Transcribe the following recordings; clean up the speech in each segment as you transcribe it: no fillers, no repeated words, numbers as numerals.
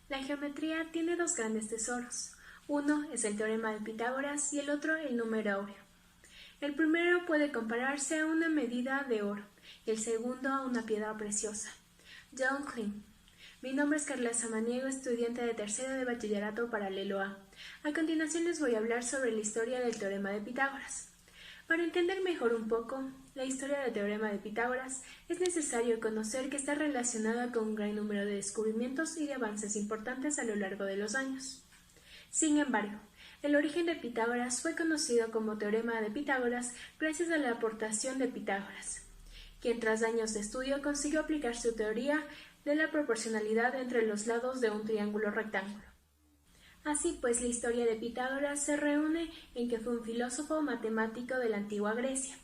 La geometría tiene dos grandes tesoros. Uno es el teorema de Pitágoras y el otro el número áureo. El primero puede compararse a una medida de oro y el segundo a una piedra preciosa. John Klein. Mi nombre es Carla Samaniego, estudiante de tercero de bachillerato paralelo A. A continuación les voy a hablar sobre la historia del teorema de Pitágoras. Para entender mejor un poco la historia del teorema de Pitágoras, es necesario conocer que está relacionada con un gran número de descubrimientos y de avances importantes a lo largo de los años. Sin embargo, el origen de Pitágoras fue conocido como teorema de Pitágoras gracias a la aportación de Pitágoras, quien tras años de estudio consiguió aplicar su teoría de la proporcionalidad entre los lados de un triángulo rectángulo. Así pues, la historia de Pitágoras se reúne en que fue un filósofo matemático de la antigua Grecia,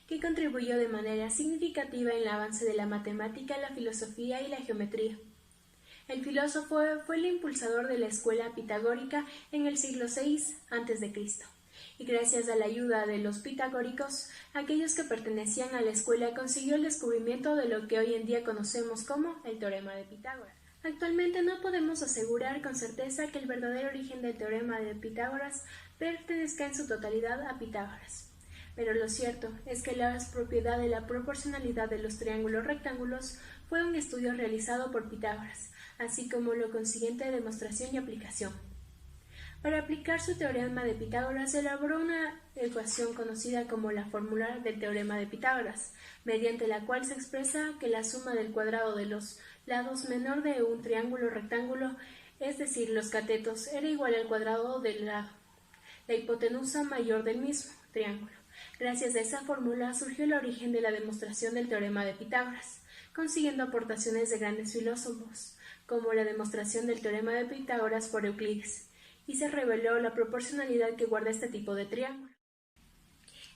que contribuyó de manera significativa en el avance de la matemática, la filosofía y la geometría. El filósofo fue el impulsador de la escuela pitagórica en el siglo VI a.C., y gracias a la ayuda de los pitagóricos, aquellos que pertenecían a la escuela consiguió el descubrimiento de lo que hoy en día conocemos como el teorema de Pitágoras. Actualmente no podemos asegurar con certeza que el verdadero origen del teorema de Pitágoras pertenezca en su totalidad a Pitágoras, pero lo cierto es que la propiedad de la proporcionalidad de los triángulos rectángulos fue un estudio realizado por Pitágoras, así como la consiguiente demostración y aplicación. Para aplicar su teorema de Pitágoras, elaboró una ecuación conocida como la fórmula del teorema de Pitágoras, mediante la cual se expresa que la suma del cuadrado de los lados menor de un triángulo rectángulo, es decir, los catetos, era igual al cuadrado del lado, la hipotenusa mayor del mismo triángulo. Gracias a esa fórmula surgió el origen de la demostración del teorema de Pitágoras, consiguiendo aportaciones de grandes filósofos, como la demostración del teorema de Pitágoras por Euclides, y se reveló la proporcionalidad que guarda este tipo de triángulo.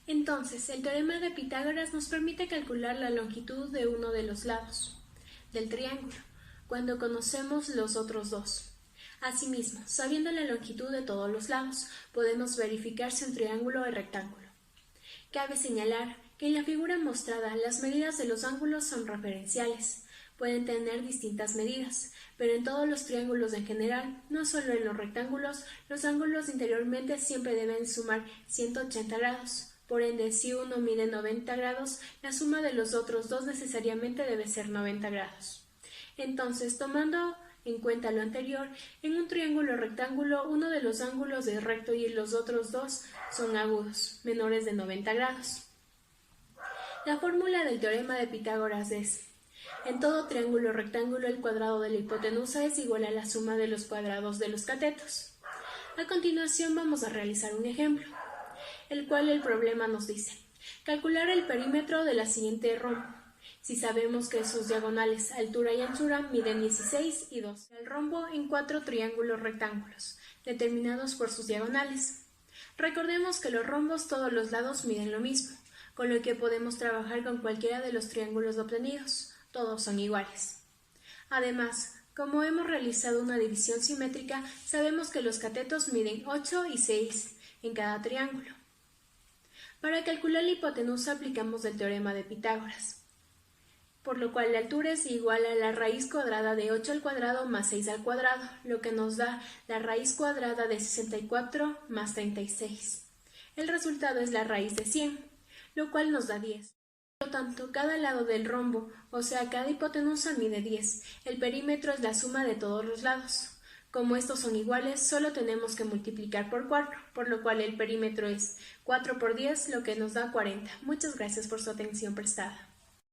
Entonces, el teorema de Pitágoras nos permite calcular la longitud de uno de los lados del triángulo, cuando conocemos los otros dos. Asimismo, sabiendo la longitud de todos los lados, podemos verificar si un triángulo es rectángulo. Cabe señalar que en la figura mostrada las medidas de los ángulos son referenciales. Pueden tener distintas medidas, pero en todos los triángulos en general, no solo en los rectángulos, los ángulos interiormente siempre deben sumar 180 grados. Por ende, si uno mide 90 grados, la suma de los otros dos necesariamente debe ser 90 grados. Entonces, tomando en cuenta lo anterior, en un triángulo rectángulo, uno de los ángulos es recto y los otros dos son agudos, menores de 90 grados. La fórmula del teorema de Pitágoras es: en todo triángulo rectángulo, el cuadrado de la hipotenusa es igual a la suma de los cuadrados de los catetos. A continuación vamos a realizar un ejemplo, el cual el problema nos dice: calcular el perímetro de la siguiente rombo. Si sabemos que sus diagonales, altura y anchura, miden 16 y 2. El rombo en 4 triángulos rectángulos, determinados por sus diagonales. Recordemos que los rombos todos los lados miden lo mismo, con lo que podemos trabajar con cualquiera de los triángulos obtenidos. Todos son iguales. Además, como hemos realizado una división simétrica, sabemos que los catetos miden 8 y 6 en cada triángulo. Para calcular la hipotenusa aplicamos el teorema de Pitágoras, por lo cual la altura es igual a la raíz cuadrada de 8 al cuadrado más 6 al cuadrado, lo que nos da la raíz cuadrada de 64 más 36. El resultado es la raíz de 100, lo cual nos da 10. Por lo tanto, cada lado del rombo, o sea, cada hipotenusa, mide 10. El perímetro es la suma de todos los lados. Como estos son iguales, solo tenemos que multiplicar por 4, por lo cual el perímetro es 4 por 10, lo que nos da 40. Muchas gracias por su atención prestada.